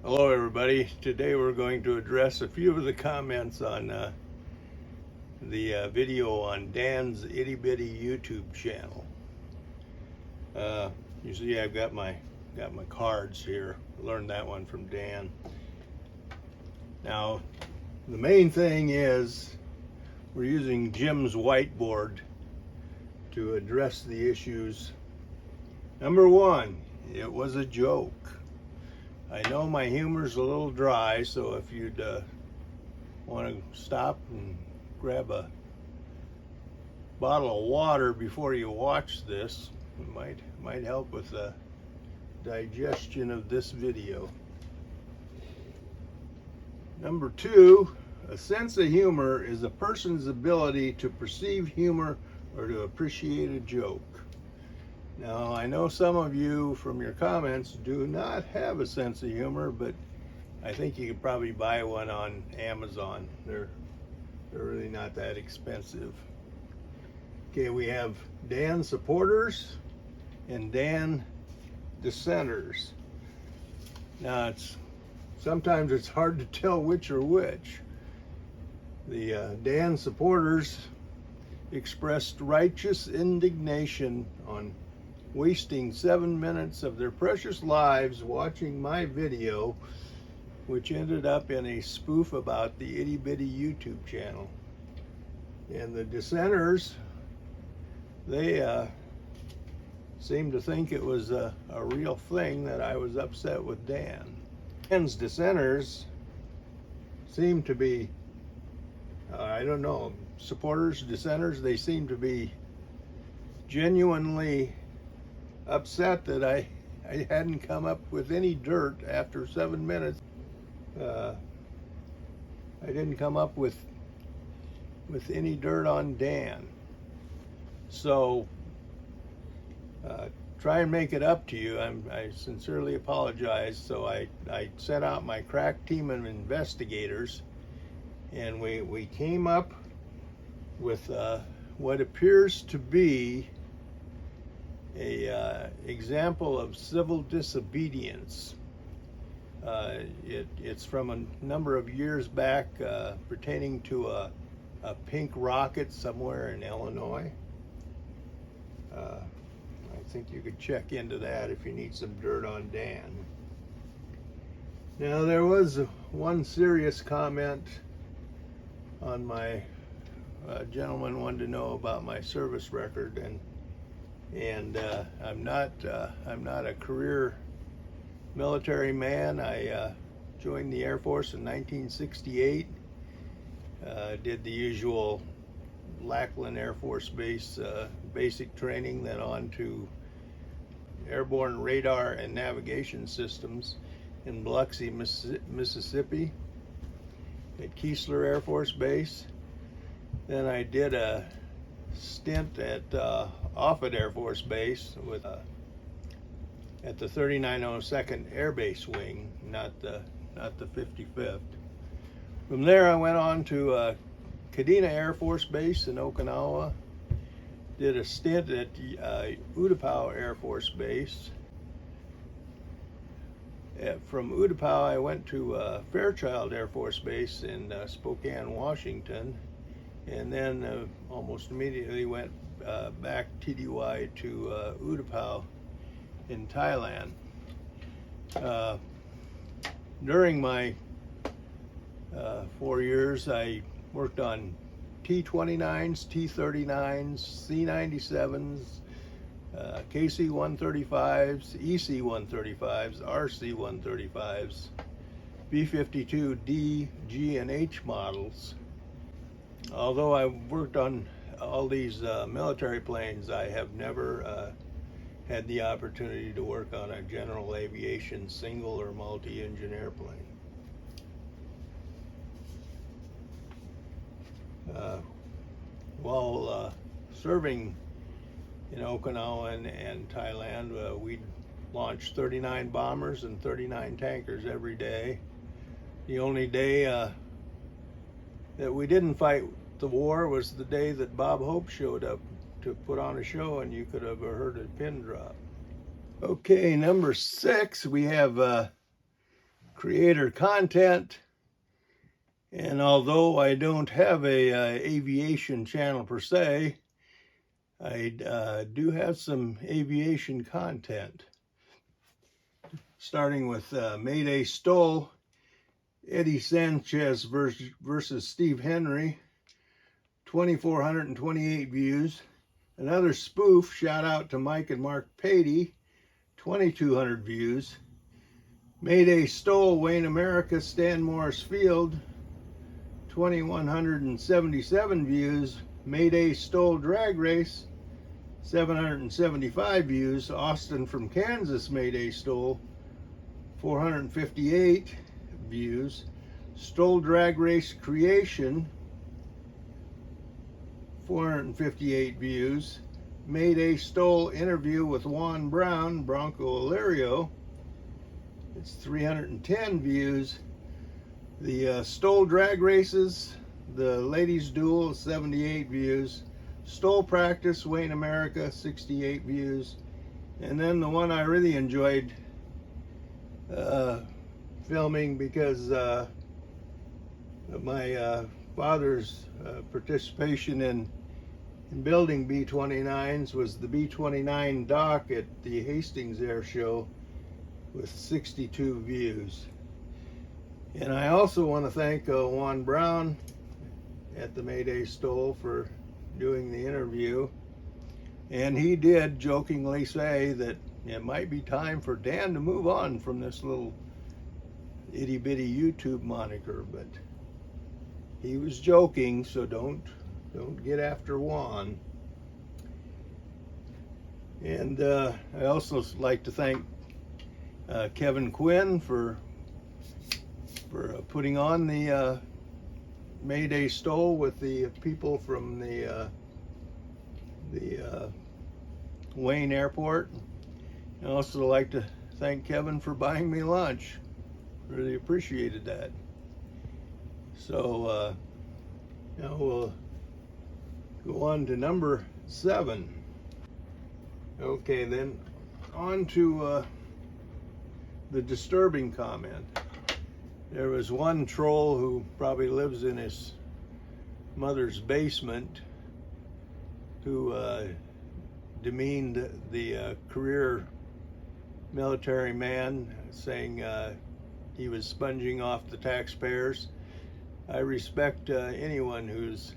Hello everybody. Today we're going to address a few of the comments on the video on Dan's Itty Bitty YouTube channel. You see I've got my cards here. I learned that one from Dan. Now the main thing is we're using Jim's whiteboard to address the issues. Number one, it was a joke. I know my humor's a little dry, so if you'd want to stop and grab a bottle of water before you watch this, it might help with the digestion of this video. Number two, a sense of humor is a person's ability to perceive humor or to appreciate a joke. Now, I know some of you from your comments do not have a sense of humor, but I think you could probably buy one on Amazon. They're really not that expensive. Okay, we have Dan supporters and Dan dissenters. Now, sometimes it's hard to tell which are which. The Dan supporters expressed righteous indignation on wasting 7 minutes of their precious lives watching my video, which ended up in a spoof about the Itty Bitty YouTube channel. And the dissenters, they seemed to think it was a real thing that I was upset with Dan. Dan's dissenters seem to be, I don't know, supporters, dissenters, they seem to be genuinely upset that I hadn't come up with any dirt after 7 minutes. I didn't come up with any dirt on Dan. So try and make it up to you. I sincerely apologize. So I sent out my crack team of investigators, and we came up with what appears to be a example of civil disobedience. It's from a number of years back, pertaining to a pink rocket somewhere in Illinois. I think you could check into that if you need some dirt on Dan. Now, there was one serious comment on my gentleman wanted to know about my service record, and I'm not a career military man. I joined the Air Force in 1968. Did the usual Lackland Air Force Base basic training, then on to airborne radar and navigation systems in Biloxi, Mississippi at Keesler Air Force Base. Then I did a stint at Offutt Air Force Base with at the 3902nd Air Base Wing, not the 55th. From there, I went on to Kadena Air Force Base in Okinawa. Did a stint at Utapao Air Force Base. From Utapao, I went to Fairchild Air Force Base in Spokane, Washington, and then almost immediately went back TDY to Utapao in Thailand. During my 4 years, I worked on T-29s, T-39s, C-97s, KC-135s, EC-135s, RC-135s, B-52 D, G, and H models. Although I've worked on all these military planes, I have never had the opportunity to work on a general aviation single or multi-engine airplane. While serving in Okinawa and Thailand, we launched 39 bombers and 39 tankers every day. The only day that we didn't fight the war was the day that Bob Hope showed up to put on a show, and you could have heard a pin drop. Okay, number 6, we have creator content. And although I don't have a aviation channel per se, I do have some aviation content. Starting with Mayday Stoll, Eddie Sanchez versus Steve Henry, 2,428 views. Another spoof, shout out to Mike and Mark Patey, 2,200 views. Mayday Stoll, Wayne America, Stan Morris Field, 2,177 views. Mayday Stoll Drag Race, 775 views. Austin from Kansas, Mayday Stoll, 458 views. Stoll Drag Race Creation, 458 views. Mayday Stoll Interview with Juan Brown, Bronco Ilario, it's 310 views. The Stoll Drag Races, the Ladies Duel, 78 views. Stoll Practice, Wayne America, 68 views. And then the one I really enjoyed filming because my father's participation in building B-29s was the B-29 dock at the Hastings Air Show with 62 views. And I also want to thank Juan Brown at the Mayday Stoll for doing the interview. And he did jokingly say that it might be time for Dan to move on from this little itty bitty YouTube moniker, but he was joking, so don't get after Juan. And I also like to thank Kevin Quinn for putting on the Mayday Stoll with the people from the Wayne Airport. I also like to thank Kevin for buying me lunch. Really appreciated that. So now we'll go on to number 7. Okay, then on to the disturbing comment. There was one troll who probably lives in his mother's basement who demeaned the career military man, saying he was sponging off the taxpayers. I respect anyone who's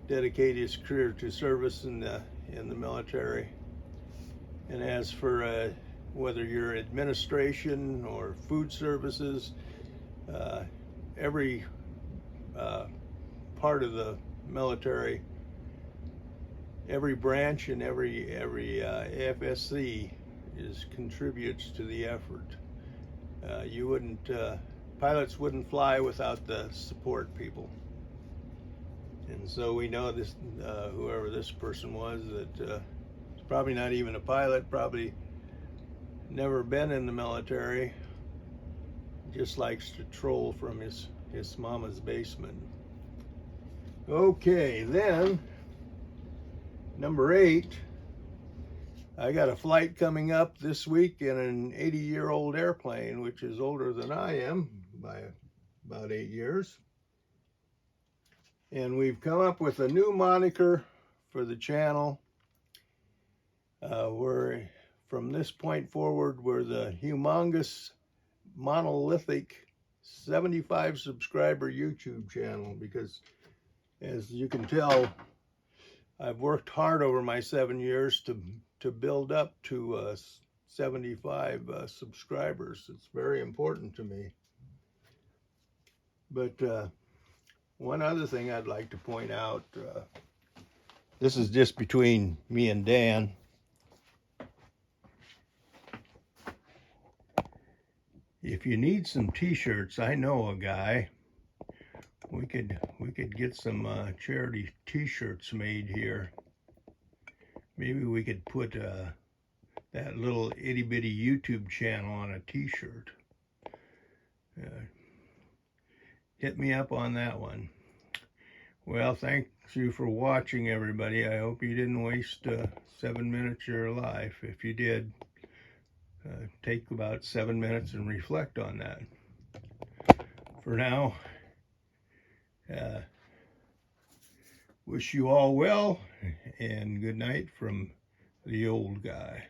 dedicated his career to service in the military. And as for whether you're administration or food services, every part of the military, every branch and every FSC contributes to the effort. Pilots wouldn't fly without the support people. And so we know this, whoever this person was, that he's probably not even a pilot, probably never been in the military, just likes to troll from his mama's basement. Okay, then number 8, I got a flight coming up this week in an 80-year-old airplane, which is older than I am by about 8 years. And we've come up with a new moniker for the channel. We're, from this point forward, we're the humongous, monolithic, 75 subscriber YouTube channel, because as you can tell, I've worked hard over my 7 years to build up to 75 subscribers. It's very important to me. But one other thing I'd like to point out, this is just between me and Dan. If you need some t-shirts, I know a guy. We could get some charity t-shirts made here. Maybe we could put that little itty bitty YouTube channel on a t-shirt. Hit me up on that one. Well, thanks you for watching, everybody. I hope you didn't waste 7 minutes of your life. If you did, take about 7 minutes and reflect on that. for now, wish you all well, and good night from the old guy.